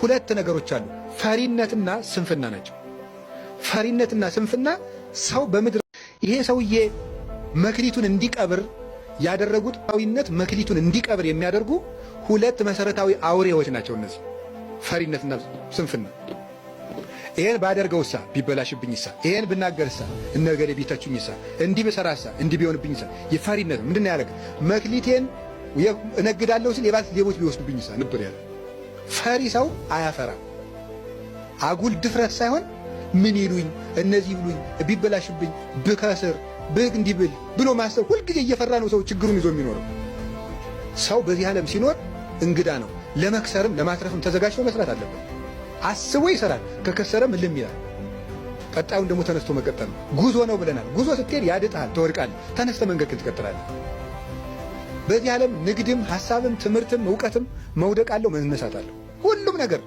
ሁለት ነገሮች አሉ፣ ፈሪነትና ስንፍና ናቸው። ፈሪነትና ስንፍና ሰው በምድር ይሄ ሰውዬ መክሊቱን እንዲቀብር ያደረጉት ጣዊነት መክሊቱን እንዲቀብር የሚያደርጉ ሁለት መሰረታዊ አውሬዎች ናቸው እነዚህ ፈሪነትና ስንፍና። ይሄን ባደርገውሳ ቢበላሽብኝሳ፣ ይሄን ብናገርሳ እነገሌ ቢተቹኝሳ፣ እንዲህ ብሰራሳ እንዲህ ቢሆንብኝሳ። የፈሪነት ምንድነው ያደረገ? መክሊቴን እነግዳለሁ ሲል የባት ሌቦች ቢወስዱብኝሳ ነበር ያለ። ፈሪ ሰው አያፈራም። አጉል ድፍረት ሳይሆን ምን ይሉኝ እነዚህ ይሉኝ ቢበላሽብኝ ብከስር እንዲብል ብሎ ማሰብ ሁልጊዜ እየፈራ ነው ሰው ችግሩን ይዞ የሚኖረው። ሰው በዚህ ዓለም ሲኖር እንግዳ ነው። ለመክሰርም ለማትረፍም ተዘጋጅቶ መስራት አለበት። አስቦ ይሰራል። ከከሰረም እልም ይላል። ቀጣዩን ደግሞ ተነስቶ መቀጠል ነው። ጉዞ ነው ብለናል። ጉዞ ስትሄድ ያድጣል፣ ትወድቃለህ። ተነስተ መንገድህን ትቀጥላለህ። በዚህ ዓለም ንግድም ሐሳብም ትምህርትም እውቀትም መውደቅ አለው፣ መነሳት አለው። ሁሉም ነገር